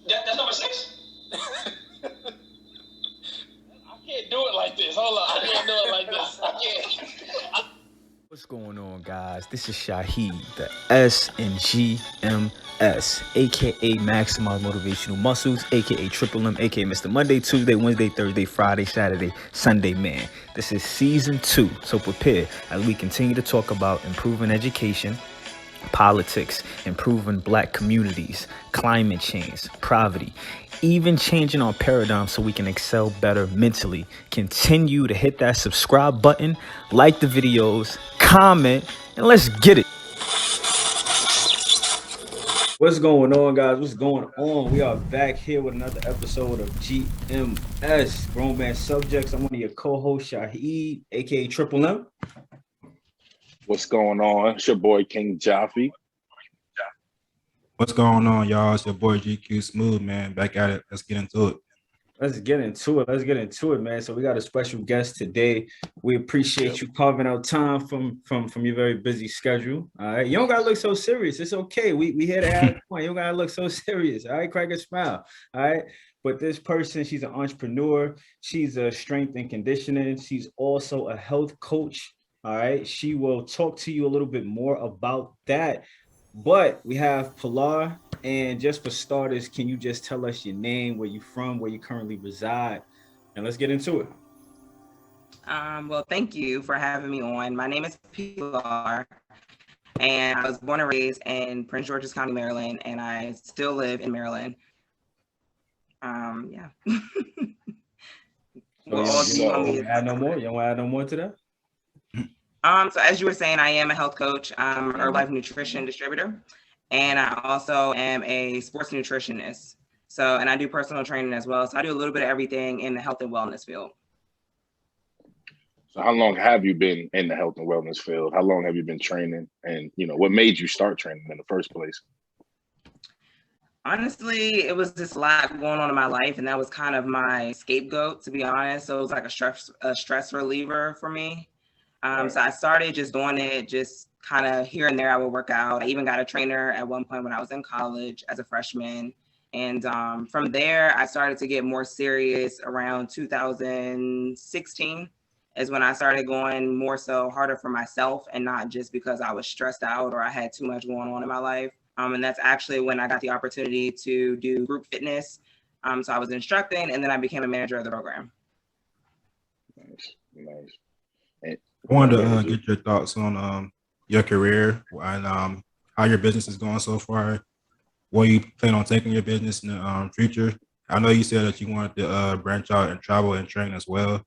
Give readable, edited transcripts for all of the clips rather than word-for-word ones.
That's number 6? I can't do it like this. Hold on. I can't do it like this. I can't. What's going on, guys? This is Shaheed, the S and G.M.S, aka Maximize Motivational Muscles, aka Triple M, aka Mr. Monday, Tuesday, Wednesday, Thursday, Friday, Saturday, Sunday Man. This is season 2, so prepare as we continue to talk about improving education, politics, improving black communities, climate change, poverty, even changing our paradigm so we can excel better mentally. Continue to hit that subscribe button, like the videos, comment, and let's get it. What's going on, guys? What's going on? We are back here with another episode of GMS, Grown Man Subjects. I'm one of your co-hosts, Shaheed, aka Triple M. What's going on? It's your boy King Jaffe. What's going on, y'all? It's your boy GQ Smooth, man. Back at it. Let's get into it. Let's get into it, man. So we got a special guest today. We appreciate you carving out time from your very busy schedule. All right, you don't gotta look so serious. It's okay. We here to have fun. You don't gotta look so serious. All right, crack a smile. All right. But this person, she's an entrepreneur. She's a strength and conditioning. She's also a health coach. All right. She will talk to you a little bit more about that. But we have Pilar. And just for starters, can you just tell us your name, where you from, where you currently reside, and let's get into it. Well, thank you for having me on. My name is Pilar, and I was born and raised in Prince George's County, Maryland, and I still live in Maryland. Yeah. So you don't want to add no more? You don't want to add no more to that? So as you were saying, I am a health coach. I'm an Herbalife nutrition distributor. And I also am a sports nutritionist. So, and I do personal training as well. So I do a little bit of everything in the health and wellness field. So how long have you been in the health and wellness field? How long have you been training? And, what made you start training in the first place? Honestly, it was just a lot going on in my life. And that was kind of my scapegoat, to be honest. So it was like a stress reliever for me. So I started just doing it, just kind of here and there. I would work out. I even got a trainer at one point when I was in college as a freshman. And from there, I started to get more serious around 2016 is when I started going more so harder for myself and not just because I was stressed out or I had too much going on in my life. And that's actually when I got the opportunity to do group fitness. So I was instructing and then I became a manager of the program. Nice. I wanted to get your thoughts on your career and how your business is going so far. Where you plan on taking your business in the future? I know you said that you wanted to branch out and travel and train as well.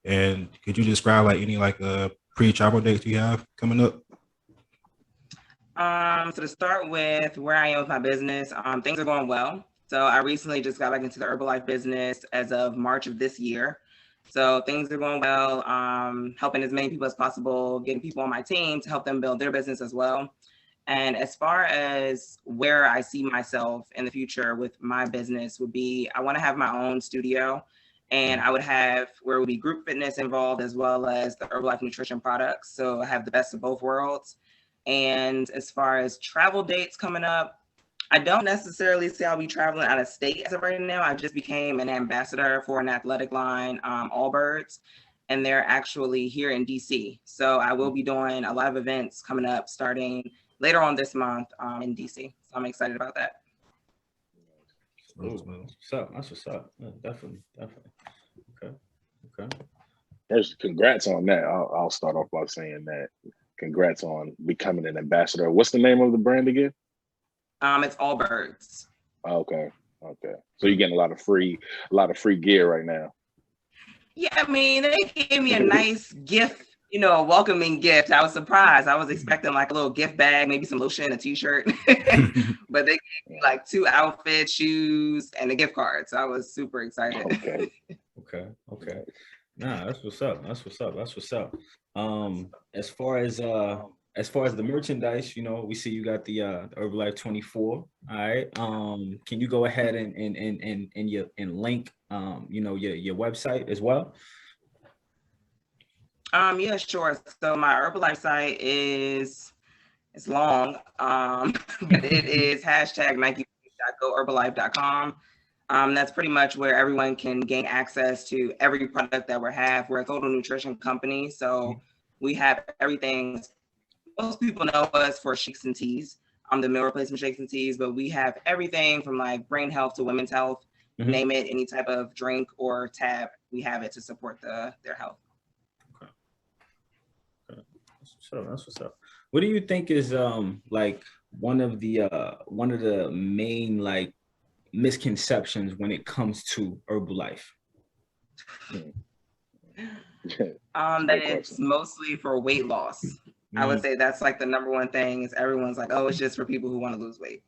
And could you describe any pre-travel dates you have coming up? So to start with where I am with my business, things are going well. So I recently just got back into the Herbalife business as of March of this year. So things are going well, helping as many people as possible, getting people on my team to help them build their business as well. And as far as where I see myself in the future with my business would be, I want to have my own studio and I would have where it would be group fitness involved as well as the Herbalife nutrition products. So I have the best of both worlds. And as far as travel dates coming up, I don't necessarily say I'll be traveling out of state as of right now. I just became an ambassador for an athletic line, Allbirds, and they're actually here in DC. So I will be doing a lot of events coming up starting later on this month in DC. So I'm excited about that. That's what's up. Yeah, definitely. Okay. First, congrats on that. I'll start off by saying that. Congrats on becoming an ambassador. What's the name of the brand again? It's Allbirds. Okay. So you're getting a lot of free gear right now. Yeah, I mean, they gave me a nice gift, a welcoming gift. I was surprised. I was expecting like a little gift bag, maybe some lotion, a t-shirt, but they gave me like 2 outfits, shoes, and a gift card. So I was super excited. Okay. Nah, that's what's up. As far as the merchandise, we see you got the Herbalife 24. All right. Can you go ahead and link your website as well? Yeah, sure. So my Herbalife site it's long, but it is #Nike www.goherbalife.com. That's pretty much where everyone can gain access to every product that we have. We're a total nutrition company, so we have everything. Most people know us for shakes and teas, the meal replacement shakes and teas, but we have everything from like brain health to women's health, name it, any type of drink or tab, we have it to support their health. Okay. That's what's up. What do you think is like one of the main like misconceptions when it comes to Herbalife? That it's mostly for weight loss. I would say that's like the number one thing is everyone's like, oh, it's just for people who want to lose weight.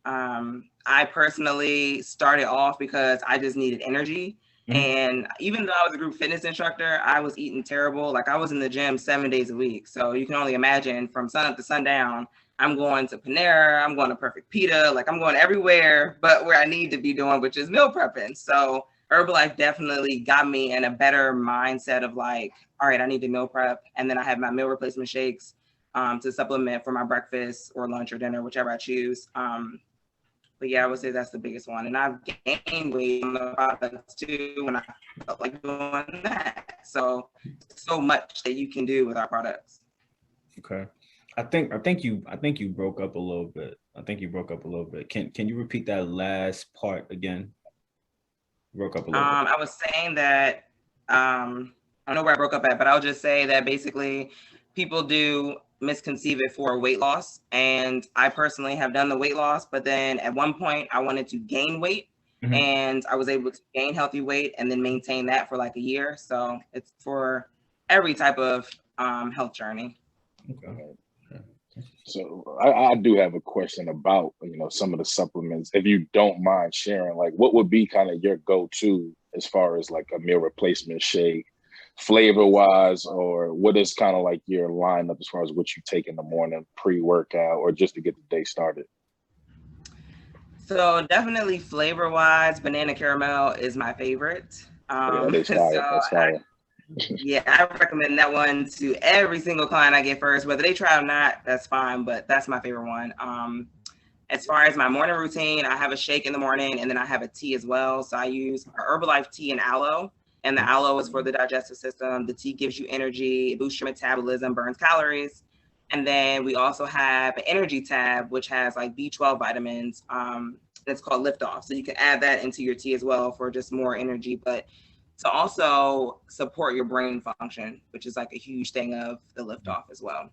I personally started off because I just needed energy. And even though I was a group fitness instructor, I was eating terrible. Like I was in the gym 7 days a week. So you can only imagine from sun up to sundown, I'm going to Panera, I'm going to Perfect Pita, like I'm going everywhere but where I need to be doing, which is meal prepping. So Herbalife definitely got me in a better mindset of like, all right, I need to meal prep. And then I have my meal replacement shakes to supplement for my breakfast or lunch or dinner, whichever I choose. But yeah, I would say that's the biggest one. And I've gained weight on the products too when I felt like doing that. So much that you can do with our products. Okay. I think you broke up a little bit. Can you repeat that last part again? Broke up a little bit. I was saying that I don't know where I broke up at, but I'll just say that basically people do misconceive it for weight loss. And I personally have done the weight loss, but then at one point I wanted to gain weight and I was able to gain healthy weight and then maintain that for like a year. So it's for every type of health journey. Okay. So I do have a question about, some of the supplements, if you don't mind sharing, like what would be kind of your go-to as far as like a meal replacement shake, flavor wise, or what is kind of like your lineup as far as what you take in the morning, pre-workout, or just to get the day started? So definitely flavor wise, banana caramel is my favorite. That is fire. That's fire. Yeah, I recommend that one to every single client I get first, whether they try or not, that's fine, but that's my favorite one. As far as my morning routine, I have a shake in the morning and then I have a tea as well. So I use Herbalife tea and aloe, and the aloe is for the digestive system. The tea gives you energy, it boosts your metabolism, burns calories. And then we also have an energy tab, which has like B12 vitamins. It's called Lift Off. So you can add that into your tea as well for just more energy, but to also support your brain function, which is like a huge thing of the Lift Off as well.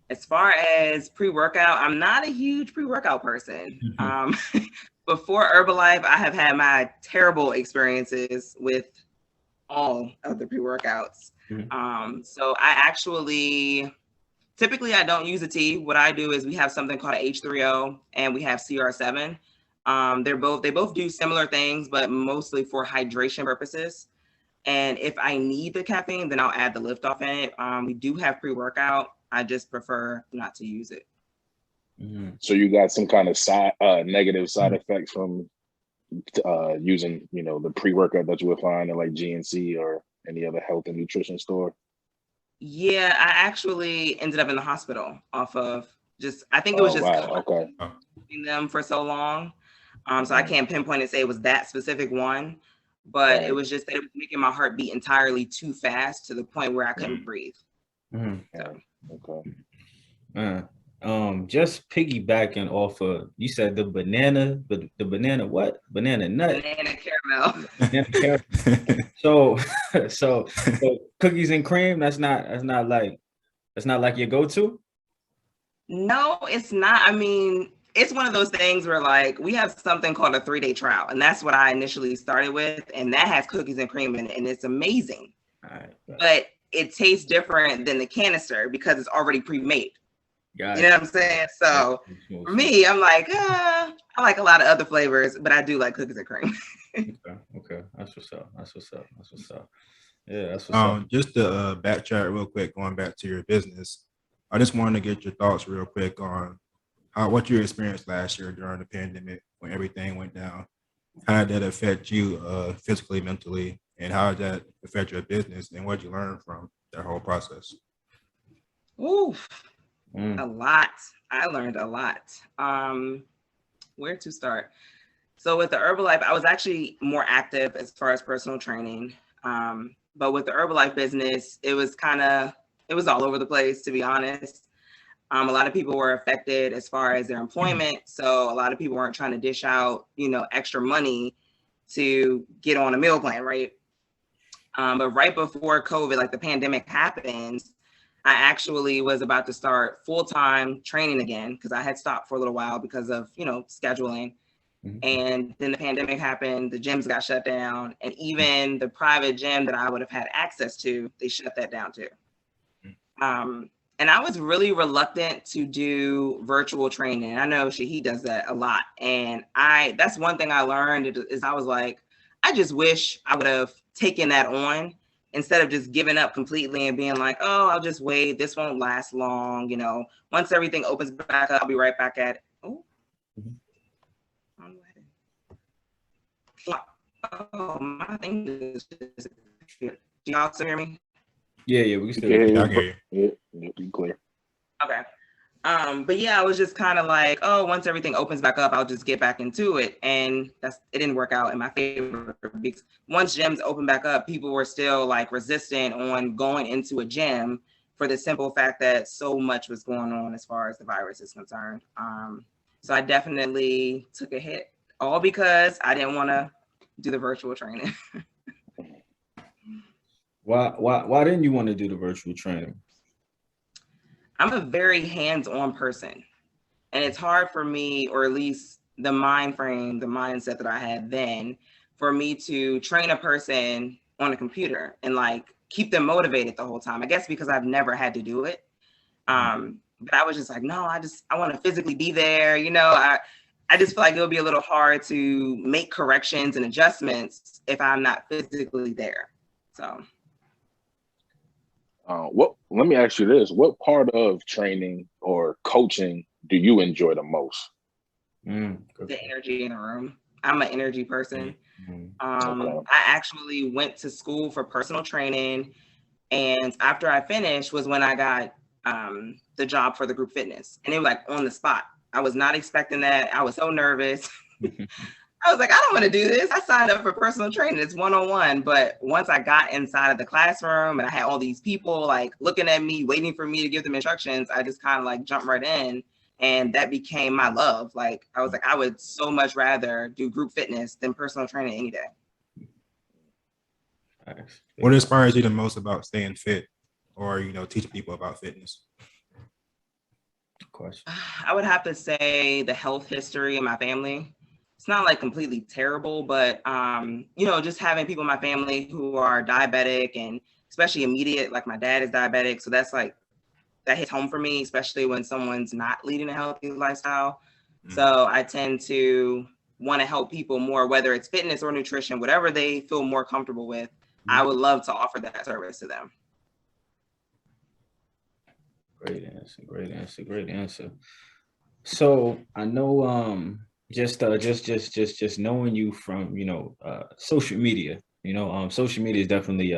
As far as pre-workout, I'm not a huge pre-workout person. Before Herbalife, I have had my terrible experiences with all of the pre-workouts. So I actually, typically I don't use a tea. What I do is we have something called a H3O and we have CR7. They both do similar things, but mostly for hydration purposes. And if I need the caffeine, then I'll add the Lift Off in it. We do have pre-workout. I just prefer not to use it. So you got some kind of negative side effects from using, the pre-workout that you would find at like GNC or any other health and nutrition store? Yeah, I actually ended up in the hospital off of I think it was using them for so long. So I can't pinpoint and say it was that specific one, but it was just that it was making my heart beat entirely too fast to the point where I couldn't breathe. Just piggybacking off of, you said the banana what? Banana nut. Banana caramel. So cookies and cream, that's not like your go-to? No, it's not. I mean, it's one of those things where like we have something called a 3-day trial, and that's what I initially started with, and that has cookies and cream in it, and it's amazing. But it tastes different than the canister because it's already pre-made. You know what I'm saying? So for me, I'm like, I like a lot of other flavors, but I do like cookies and cream. Okay. That's what's up. Yeah, that's what's up. Just to backtrack real quick, going back to your business, I just wanted to get your thoughts real quick on what you experienced last year during the pandemic when everything went down. How did that affect you physically, mentally, and how did that affect your business, and what did you learn from that whole process? Ooh, a lot. I learned a lot. where to start? So with the Herbalife, I was actually more active as far as personal training. But with the Herbalife business, it was all over the place, to be honest. A lot of people were affected as far as their employment. So a lot of people weren't trying to dish out, extra money to get on a meal plan, right? But right before COVID, like the pandemic happened, I actually was about to start full-time training again because I had stopped for a little while because of, scheduling. Mhm. And then the pandemic happened, the gyms got shut down, and even the private gym that I would have had access to, they shut that down too. And I was really reluctant to do virtual training. I know Shahid does that a lot. And that's one thing I learned is I was like, I just wish I would have taken that on instead of just giving up completely and being like, oh, I'll just wait. This won't last long. Once everything opens back up, I'll be right back at it. Oh, oh, my thing is just, do y'all still hear me? Yeah, we can still. Yeah, I hear you. Yeah, you clear. Okay. But yeah, I was just kind of like, oh, once everything opens back up, I'll just get back into it. And it didn't work out in my favor because once gyms open back up, people were still like resistant on going into a gym for the simple fact that so much was going on as far as the virus is concerned. So I definitely took a hit, all because I didn't want to do the virtual training. Why didn't you want to do the virtual training? I'm a very hands-on person, and it's hard for me, or at least the mindset that I had then, for me to train a person on a computer and like keep them motivated the whole time. I guess because I've never had to do it. But I was just like, no, I want to physically be there. I just feel like it'll be a little hard to make corrections and adjustments if I'm not physically there. So. Let me ask you this. What part of training or coaching do you enjoy the most? The energy in the room. I'm an energy person. Okay. I actually went to school for personal training, and after I finished was when I got the job for the group fitness, and it was like on the spot. I was not expecting that. I was so nervous. I was like, I don't want to do this. I signed up for personal training. It's one-on-one. But once I got inside of the classroom and I had all these people like looking at me, waiting for me to give them instructions, I just kind of like jumped right in. And that became my love. Like, I was like, I would so much rather do group fitness than personal training any day. Nice. What inspires you the most about staying fit or, teaching people about fitness? Question. I would have to say the health history in my family. It's not like completely terrible, but just having people in my family who are diabetic, and especially immediate, like my dad is diabetic. So that's like, that hits home for me, especially when someone's not leading a healthy lifestyle. So I tend to want to help people more, whether it's fitness or nutrition, whatever they feel more comfortable with. I would love to offer that service to them. Great answer. So I know just knowing you from social media, social media is definitely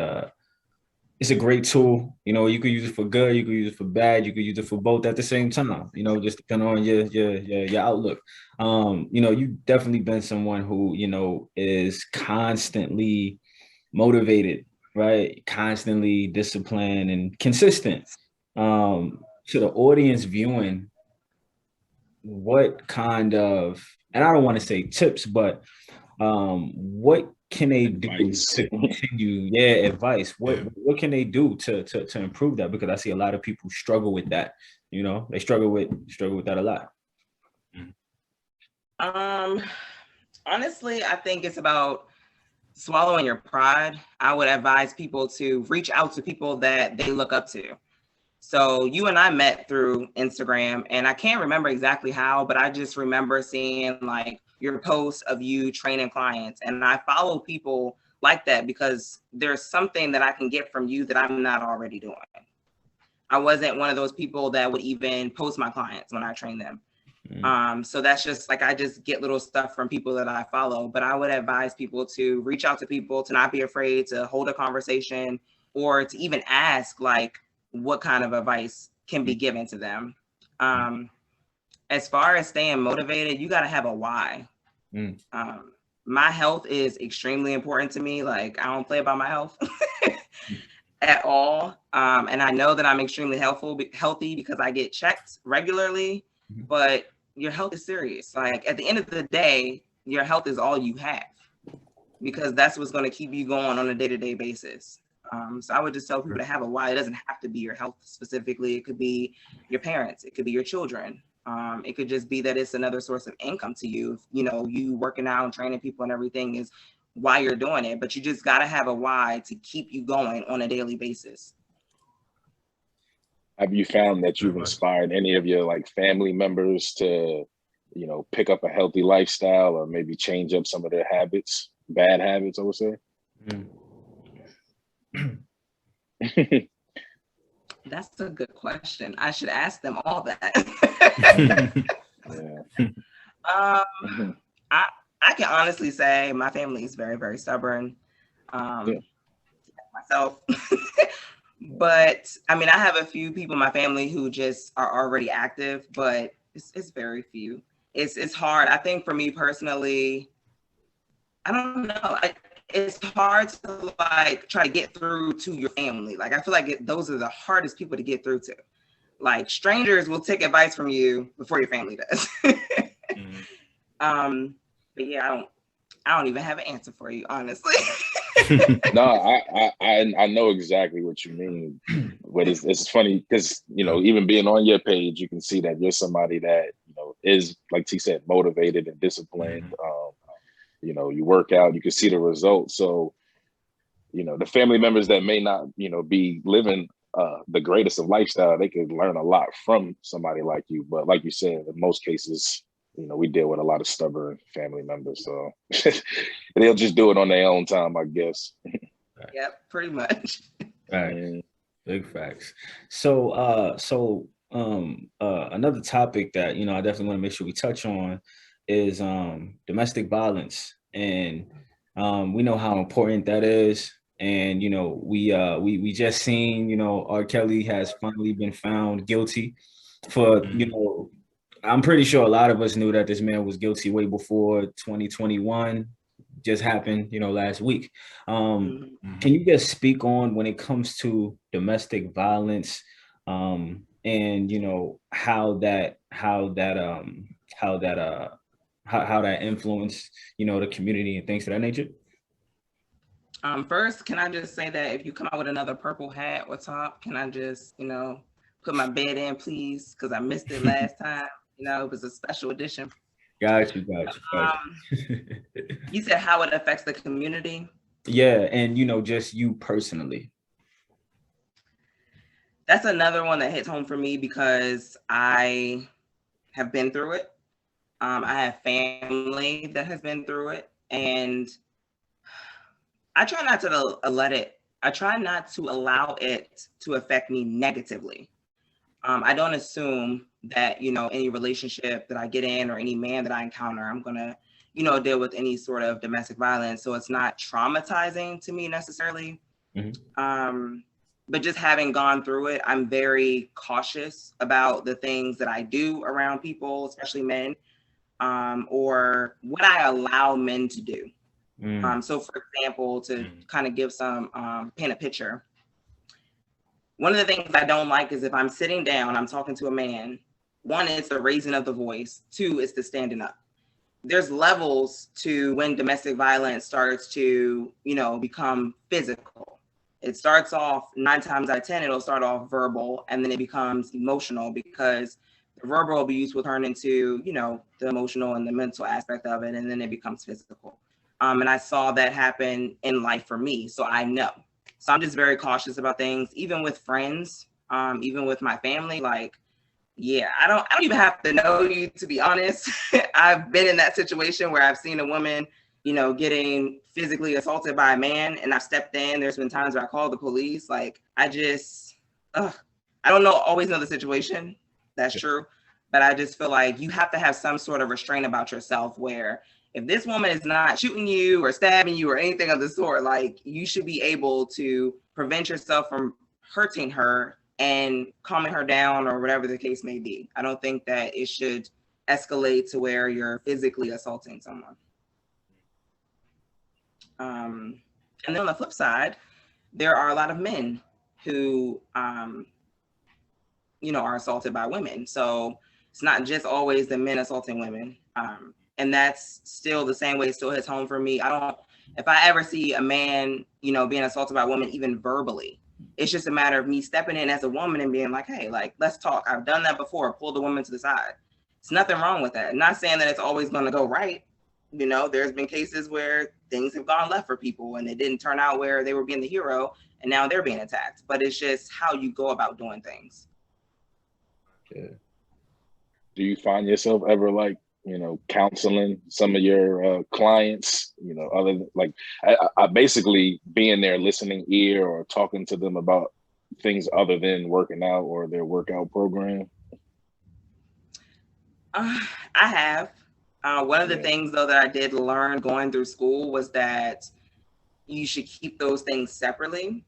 it's a great tool. You could use it for good, you could use it for bad, you could use it for both at the same time, just depending on your outlook. You've definitely been someone who is constantly motivated, right? Constantly disciplined and consistent. To the audience viewing, what kind of, and I don't want to say tips, but what can they do to continue? Advice. What can they do to improve that? Because I see a lot of people struggle with that. They struggle with that a lot. Honestly, I think it's about swallowing your pride. I would advise people to reach out to people that they look up to. So you and I met through Instagram, and I can't remember exactly how, but I just remember seeing like your post of you training clients. And I follow people like that because there's something that I can get from you that I'm not already doing. I wasn't one of those people that would even post my clients when I train them. So that's just like, I just get little stuff from people that I follow, but I would advise people to reach out to people, to not be afraid to hold a conversation, or to even ask like what kind of advice can be given to them. As far as staying motivated, you got to have a why. My health is extremely important to me. Like, I don't play about my health at all. And I know that I'm extremely healthy because I get checked regularly, but your health is serious. Like, at the end of the day, your health is all you have, because that's what's going to keep you going on a day-to-day basis. So I would just tell people to have a why. It doesn't have to be your health specifically. It could be your parents. It could be your children. It could just be that it's another source of income to you. You know, you working out and training people and everything is why you're doing it, but you just got to have a why to keep you going on a daily basis. Have you found that you've inspired any of your like family members to, you know, pick up a healthy lifestyle or maybe change up some of their habits, bad habits, I would say? That's a good question. I should ask them all that. I can honestly say my family is very, very stubborn. Myself. But I mean, I have a few people in my family who just are already active, but it's very few. It's hard. I think for me personally, I don't know. It's hard to like try to get through to your family. Like, I feel like those are the hardest people to get through to. Like, strangers will take advice from you before your family does. But yeah, I don't even have an answer for you, honestly. No, I know exactly what you mean. But it's funny because, you know, even being on your page, you can see that you're somebody that, you know, is, like T said, motivated and disciplined. You know, you work out, you can see the results. So, you know, the family members that may not, you know, be living the greatest of lifestyle, they could learn a lot from somebody like you. But like you said, in most cases, you know, we deal with a lot of stubborn family members. So they'll just do it on their own time, I guess. Yep, pretty much. Right. Big facts. So another topic that, you know, I definitely want to make sure we touch on is domestic violence. And we know how important that is. And, you know, we just seen, you know, R. Kelly has finally been found guilty for, you know, I'm pretty sure a lot of us knew that this man was guilty way before 2021 just happened, you know, last week. Can you just speak on when it comes to domestic violence, and, you know, how that influenced, you know, the community and things of that nature? First, can I just say that if you come out with another purple hat or top, can I just, you know, put my bed in, please? Because I missed it last time. You know, it was a special edition. Got you. You said how it affects the community? Yeah, and, you know, just you personally. That's another one that hits home for me because I have been through it. I have family that has been through it, and I try not to allow it to affect me negatively. I don't assume that, you know, any relationship that I get in or any man that I encounter, I'm going to, you know, deal with any sort of domestic violence. So it's not traumatizing to me necessarily. But just having gone through it, I'm very cautious about the things that I do around people, especially men, or what I allow men to do. So for example, to kind of give some, paint a picture, one of the things I don't like is if I'm sitting down, I'm talking to a man, one, it's the raising of the voice. Two, it's the standing up. There's levels to when domestic violence starts to, you know, become physical. It starts off 9 times out of 10, it'll start off verbal, and then it becomes emotional because the verbal abuse will turn into, you know, the emotional and the mental aspect of it, and then it becomes physical. And I saw that happen in life for me, so I know. So I'm just very cautious about things, even with friends, even with my family. Like, yeah, I don't even have to know you, to be honest. I've been in that situation where I've seen a woman, you know, getting physically assaulted by a man, and I've stepped in. There's been times where I called the police. Like, I don't always know the situation. That's true. But I just feel like you have to have some sort of restraint about yourself where if this woman is not shooting you or stabbing you or anything of the sort, like, you should be able to prevent yourself from hurting her and calming her down or whatever the case may be. I don't think that it should escalate to where you're physically assaulting someone. And then on the flip side, there are a lot of men who, you know, are assaulted by women. So it's not just always the men assaulting women. And that's still the same way it still hits home for me. If I ever see a man, you know, being assaulted by a woman, even verbally, it's just a matter of me stepping in as a woman and being like, hey, like, let's talk. I've done that before. Pull the woman to the side. It's nothing wrong with that. I'm not saying that it's always going to go right. You know, there's been cases where things have gone left for people and it didn't turn out where they were being the hero and now they're being attacked. But it's just how you go about doing things. Yeah. Do you find yourself ever like, you know, counseling some of your clients, you know, other than like, I basically being their listening ear or talking to them about things other than working out or their workout program? I have. One of the things though that I did learn going through school was that you should keep those things separately.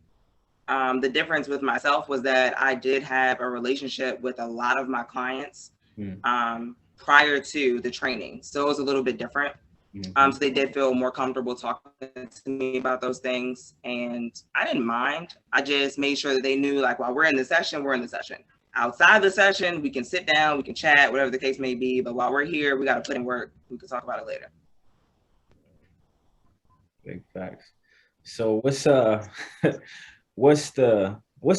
The difference with myself was that I did have a relationship with a lot of my clients prior to the training. So it was a little bit different. So they did feel more comfortable talking to me about those things. And I didn't mind. I just made sure that they knew, like, while we're in the session, we're in the session. Outside the session, we can sit down, we can chat, whatever the case may be. But while we're here, we got to put in work. We can talk about it later. Big facts. So what's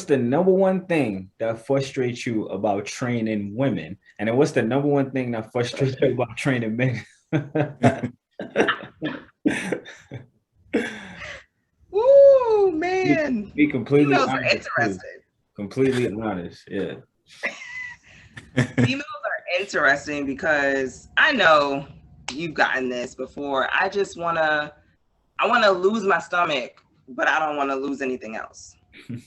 the number one thing that frustrates you about training women? And then what's the number one thing that frustrates you about training men? Ooh, man. Be completely Females are honest. interesting. Completely honest, yeah. Females are interesting because I know you've gotten this before. I want to lose my stomach, but I don't want to lose anything else.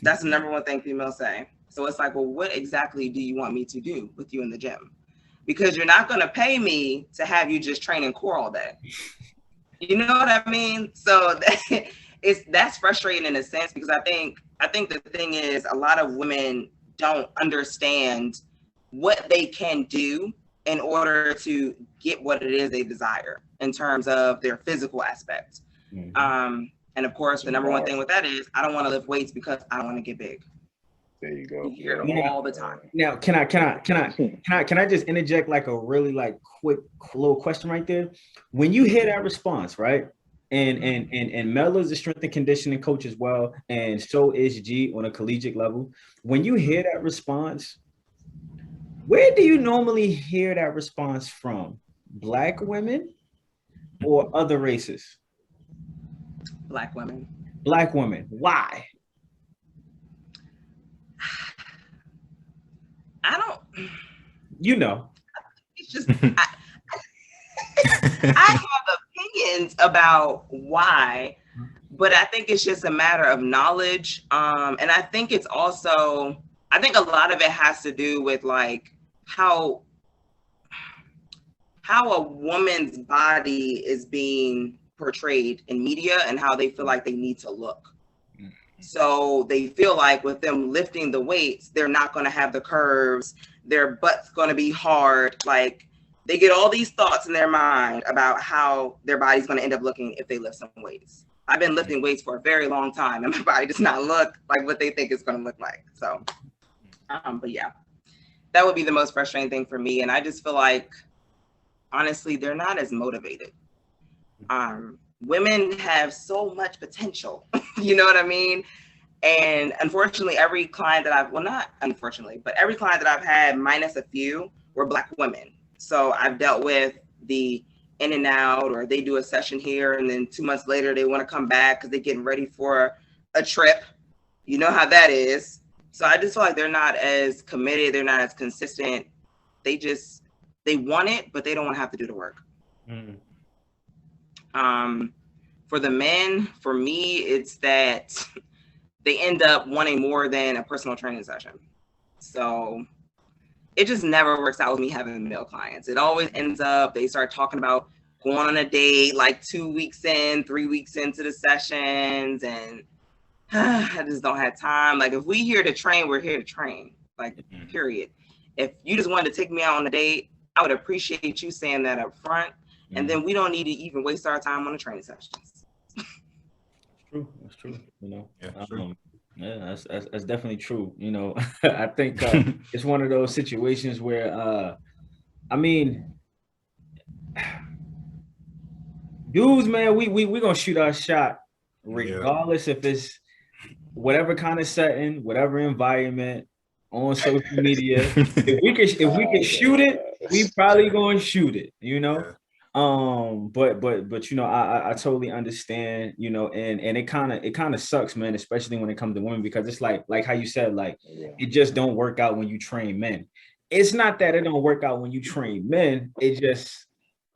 That's the number one thing females say. So it's like, well, what exactly do you want me to do with you in the gym? Because you're not going to pay me to have you just training core all day. You know what I mean? So that's frustrating in a sense, because I think the thing is a lot of women don't understand what they can do in order to get what it is they desire in terms of their physical aspect. And of course, the number one thing with that is I don't want to lift weights because I don't want to get big. There you go. You hear it all the time. Now, can I just interject like a really like quick little question right there? When you hear that response, right? And Mel is a strength and conditioning coach as well, and so is G on a collegiate level. When you hear that response, where do you normally hear that response from? Black women or other races? Black women. Black women. Why? I don't. You know. It's just I have opinions about why, but I think it's just a matter of knowledge. And I think it's also, I think a lot of it has to do with like how a woman's body is being portrayed in media and how they feel like they need to look. So they feel like with them lifting the weights, they're not going to have the curves, their butt's going to be hard. Like they get all these thoughts in their mind about how their body's going to end up looking if they lift some weights. I've been lifting weights for a very long time and my body does not look like what they think it's going to look like. So, but yeah, that would be the most frustrating thing for me. And I just feel like, honestly, they're not as motivated. Women have so much potential, you know what I mean? And unfortunately, every client that every client that I've had, minus a few, were Black women. So I've dealt with the in and out, or they do a session here and then 2 months later they want to come back because they're getting ready for a trip. You know how that is. So I just feel like they're not as committed, they're not as consistent. They want it, but they don't want to have to do the work. For the men, for me, it's that they end up wanting more than a personal training session. So it just never works out with me having male clients. It always ends up, they start talking about going on a date like 2 weeks in, 3 weeks into the sessions, and I just don't have time. Like if we here to train, we're here to train, like period. If you just wanted to take me out on a date, I would appreciate you saying that up front, and then we don't need to even waste our time on the training sessions. That's true. You know, Yeah, true. yeah, that's definitely true. You know, I think it's one of those situations where, I mean, dudes, man, we gonna shoot our shot regardless if it's whatever kind of setting, whatever environment on social media. If we can shoot it, we probably gonna shoot it, you know. Yeah. But you know, I totally understand, you know, and it kind of sucks, man, especially when it comes to women, because it's like how you said, like it just don't work out when you train men. It's not that it don't work out when you train men, it just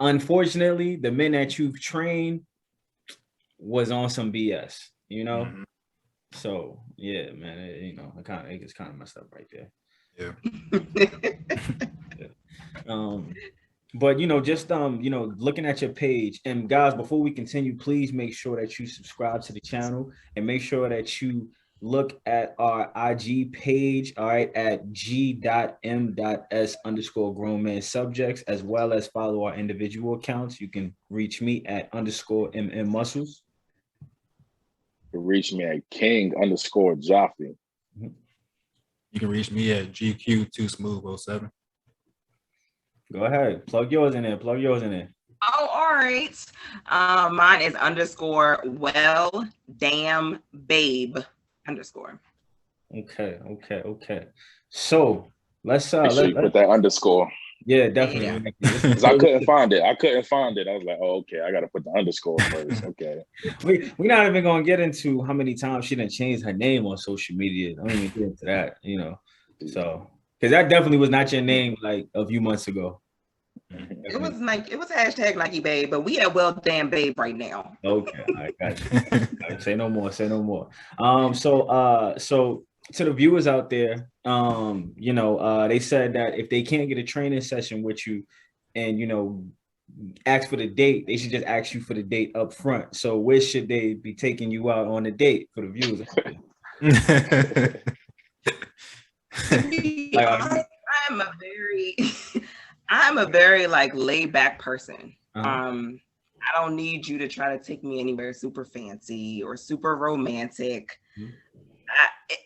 unfortunately the men that you've trained was on some BS, you know. Mhm. So yeah, man, you know, it's kind of messed up right there. Yeah. But you know, just you know, looking at your page, and guys, before we continue, please make sure that you subscribe to the channel and make sure that you look at our IG page, all right, at G.M.S _ grown man subjects, as well as follow our individual accounts. You can reach me at _MM muscles. You can reach me at King _ Joffrey. You can reach me at GQ2Smooth07. Go ahead, plug yours in there. Plug yours in there. Oh, all right. Mine is _ well damn babe _ Okay. So let's Make sure you put that underscore. Yeah, definitely. Yeah. Because I couldn't find it. I was like, oh, okay, I got to put the underscore first. Okay. We're not even gonna get into how many times she done changed her name on social media. Don't even get into that, you know. So because that definitely was not your name like a few months ago. It was hashtag Nike babe, but we at well damn babe right now. Okay, I got you. All right, say no more. So to the viewers out there, you know, they said that if they can't get a training session with you and, you know, ask for the date, they should just ask you for the date up front. So where should they be taking you out on a date for the viewers? I'm a very like laid back person. Uh-huh. I don't need you to try to take me anywhere super fancy or super romantic. Mm-hmm.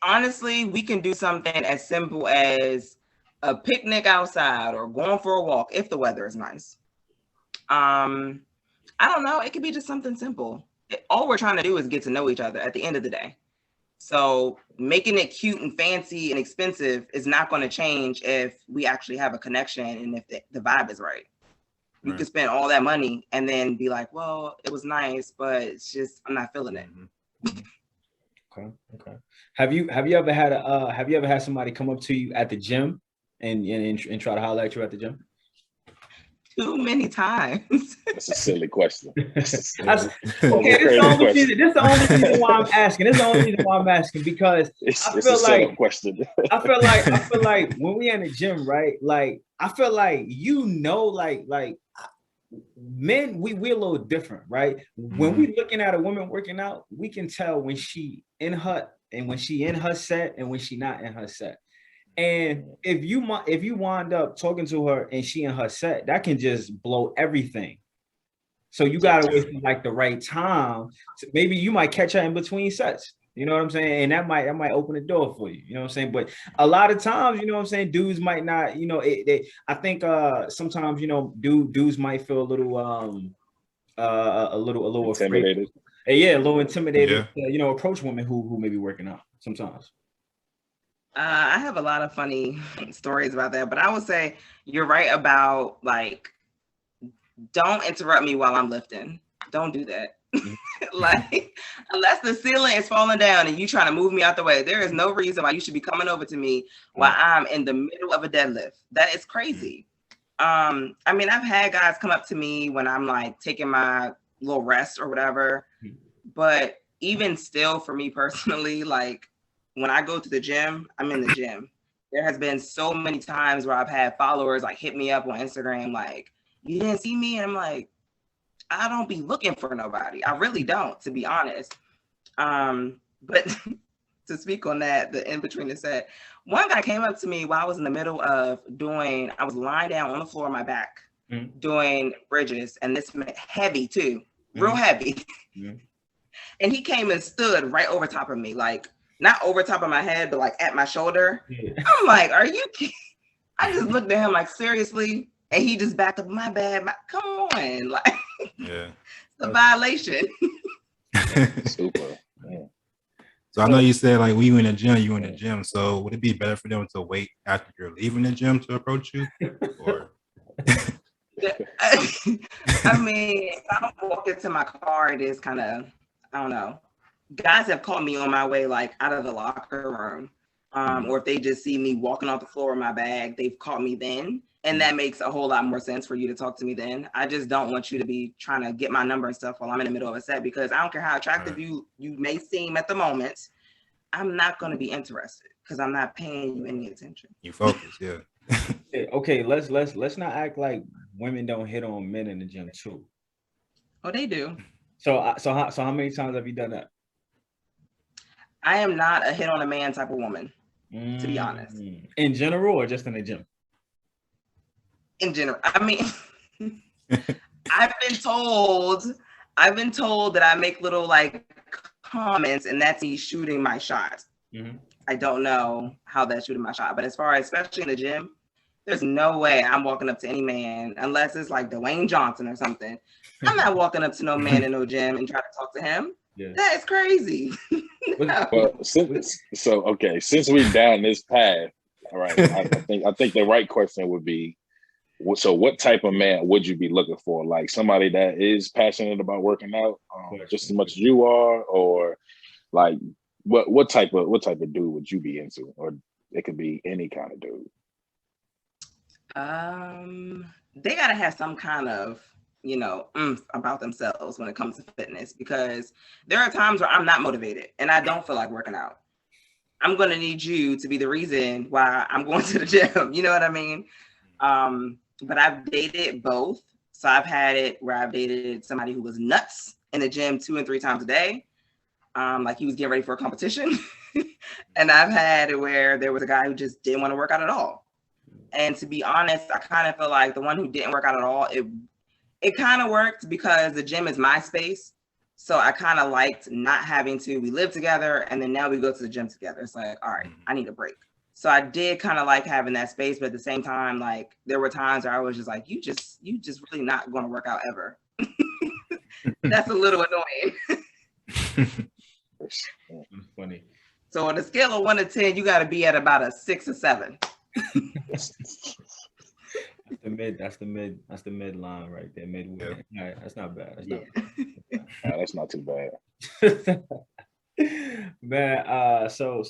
Honestly, we can do something as simple as a picnic outside or going for a walk if the weather is nice. I don't know. It could be just something simple. All we're trying to do is get to know each other at the end of the day. So making it cute and fancy and expensive is not going to change if we actually have a connection and if the vibe is right. You could spend all that money and then be like, well, it was nice, but it's just, I'm not feeling it. Okay. Have you ever had somebody come up to you at the gym and try to holler at you at the gym? Too many times. That's a silly question. Okay, this is the only reason why I'm asking. This is the only reason why I'm asking, because I feel like when we in the gym, right? Like I feel like, you know, like men, we're a little different, right? When we looking at a woman working out, we can tell when she in her set and when she not in her set. And if you wind up talking to her and she in her set, that can just blow everything. So you gotta wait for like the right time. So maybe you might catch her in between sets. You know what I'm saying? And that might open the door for you. You know what I'm saying? But a lot of times, you know what I'm saying, dudes might not, you know, I think sometimes, you know, dudes might feel a little intimidated. Afraid. Yeah, a little intimidated, you know, approach women who may be working out sometimes. I have a lot of funny stories about that, but I would say you're right about like, don't interrupt me while I'm lifting. Don't do that. Like, unless the ceiling is falling down and you trying to move me out the way, there is no reason why you should be coming over to me while I'm in the middle of a deadlift. That is crazy. I mean, I've had guys come up to me when I'm like taking my little rest or whatever, but even still, for me personally, like when I go to the gym, I'm in the gym. There has been so many times where I've had followers like hit me up on Instagram, like, you didn't see me? And I'm like, I don't be looking for nobody. I really don't, to be honest. But to speak on that, the in between the set. One guy came up to me while I was in the middle of I was lying down on the floor on my back, doing bridges, and this heavy too, real heavy. And he came and stood right over top of me, like not over top of my head, but like at my shoulder. I'm like, are you kidding? I just looked at him like, seriously? And he just backed up, my bad, come on. Like, it's a violation. Super. Yeah. So I know you said like when you in the gym. So would it be better for them to wait after you're leaving the gym to approach you? Or I mean, if I don't walk into my car, it is kind of, I don't know. Guys have caught me on my way, like out of the locker room. Or if they just see me walking off the floor with my bag, they've caught me then. And that makes a whole lot more sense for you to talk to me then. I just don't want you to be trying to get my number and stuff while I'm in the middle of a set, because I don't care how attractive you may seem at the moment. I'm not going to be interested because I'm not paying you any attention. You focus, yeah. Okay, let's not act like women don't hit on men in the gym too. Oh, they do. So how many times have you done that? I am not a hit on a man type of woman, to be honest. In general or just in the gym? In general. I mean, I've been told that I make little like comments and that's me shooting my shot. I don't know how that's shooting my shot, but as far as, especially in the gym, there's no way I'm walking up to any man unless it's like Dwayne Johnson or something. I'm not walking up to no man in no gym and try to talk to him. That is crazy. No. Well, since we're down this path, all right, I think the right question would be, so what type of man would you be looking for? Like somebody that is passionate about working out just as much as you are, or like what type of dude would you be into? Or it could be any kind of dude. They gotta have some kind of, oomph about themselves when it comes to fitness, because there are times where I'm not motivated and I don't feel like working out. I'm gonna need you to be the reason why I'm going to the gym. You know what I mean? But I've dated both. So I've had it where I've dated somebody who was nuts in the gym 2 and 3 times a day. Like he was getting ready for a competition. And I've had it where there was a guy who just didn't want to work out at all. And to be honest, I kind of feel like the one who didn't work out at all, it kind of worked because the gym is my space. So I kind of liked not having to, we live together and then now we go to the gym together. It's like, all right, I need a break. So I did kind of like having that space, but at the same time, like there were times where I was just like, you just really not going to work out ever. That's a little annoying. That's funny. So on a scale of 1 to 10, you got to be at about a 6 or 7. That's the mid line right there, midway. All right, that's not bad. That's not too bad. Man, so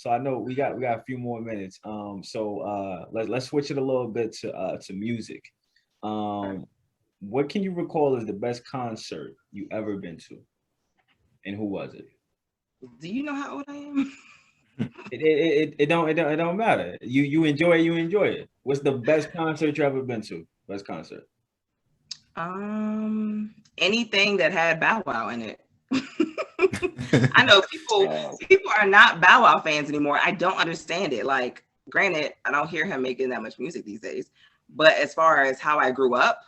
I know we got a few more minutes. Let's switch it a little bit to music. What can you recall as the best concert you ever been to, and who was it? Do you know how old I am? It don't matter. You enjoy it. What's the best concert you ever been to? Best concert? Anything that had Bow Wow in it. I know people are not Bow Wow fans anymore. I don't understand it. Like, granted, I don't hear him making that much music these days, but as far as how I grew up,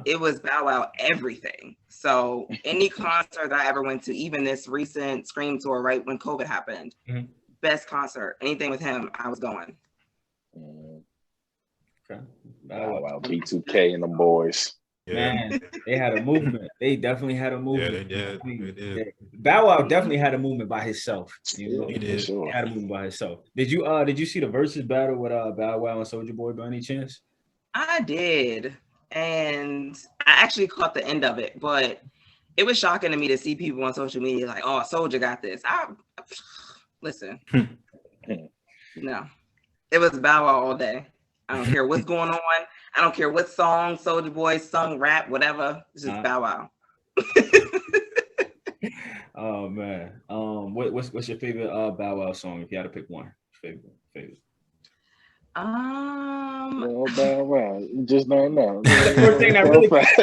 it was Bow Wow everything. So any concert that I ever went to, even this recent Scream tour, right when COVID happened, best concert, anything with him, I was going. Okay. Bow Wow, B2K and the boys. Man, they had a movement. They definitely had a movement. Yeah, they did. Bow Wow definitely had a movement by himself. You know? He did. Sure. He had a movement by himself. Did you see the versus battle with Bow Wow and Soulja Boy by any chance? I did, and I actually caught the end of it, but it was shocking to me to see people on social media like, "Oh, Soulja got this." Listen, no, it was Bow Wow all day. I don't care what's going on. I don't care what song Soulja Boy sung, rap, whatever. It's just Bow Wow. Oh man, what's your favorite Bow Wow song? If you had to pick one, favorite. Well, Bow Wow, you just don't know. The first thing that really That's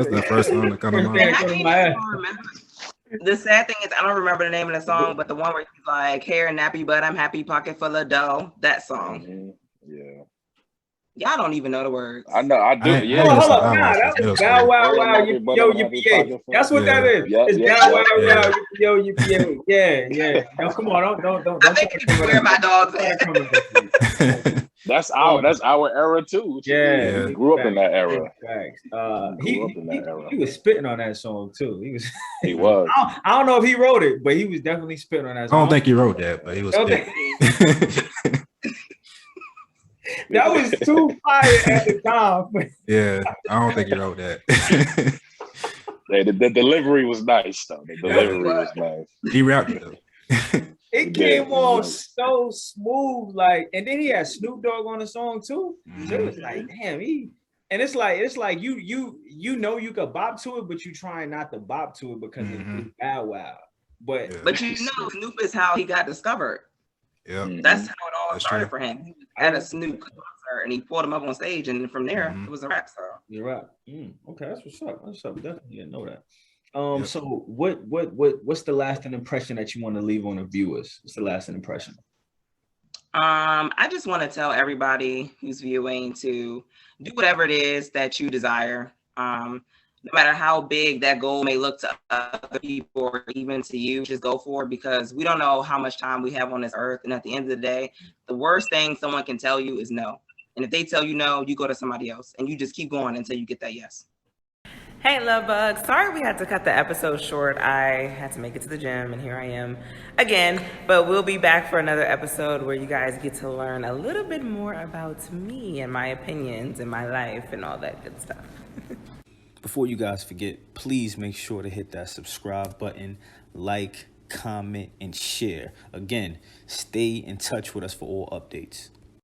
the first one that comes to mind. I can't even remember. The sad thing is, I don't remember the name of the song, but the one where he's like, hair nappy, but I'm happy, pocket full of dough. That song. Mhm. Yeah, Y'all don't even know the words. I know. I do. I Yeah. ain't Hold listen up, to nah, Herbalife that since middle was Bow school. Wow Hair Wow, nappy, but Yo, I'm happy, UPA. pocket full. That's what that Yeah. is. Yep, It's yep, Bow yep, Wow yep. Wow, Yo, UPA. Yeah. No, come on, don't I think you where my dog's at. That's our era too. What you mean? Yeah, We grew up in that era. Facts. We grew up in that era. He was spitting on that song too. He was. He was. I don't know if he wrote it, but he was definitely spitting on that I song. don't think he wrote that, but he was Okay. spitting. That was too fire at the time. Yeah, I don't think he wrote that. Hey, the delivery was nice though. The delivery was nice. He rapped it though. It came off so smooth, like, and then he had Snoop Dogg on the song too. So it was like, damn, and it's like you know you could bop to it, but you trying not to bop to it because it's Bow Wow. But you know, Snoop is how he got discovered. Yeah, That's how it all started for him. He was at a Snoop concert and he pulled him up on stage, and from there it was a rap star. You're right. Okay, that's what's up. Definitely didn't know that. So what's the lasting impression that you want to leave on the viewers? What's the lasting impression? I just want to tell everybody who's viewing to do whatever it is that you desire. No matter how big that goal may look to other people or even to you, just go for it, because we don't know how much time we have on this earth. And at the end of the day, the worst thing someone can tell you is no. And if they tell you no, you go to somebody else and you just keep going until you get that yes. Hey, love bugs. Sorry we had to cut the episode short. I had to make it to the gym, and here I am again. But we'll be back for another episode where you guys get to learn a little bit more about me and my opinions and my life and all that good stuff. Before you guys forget, please make sure to hit that subscribe button, like, comment, and share. Again, stay in touch with us for all updates.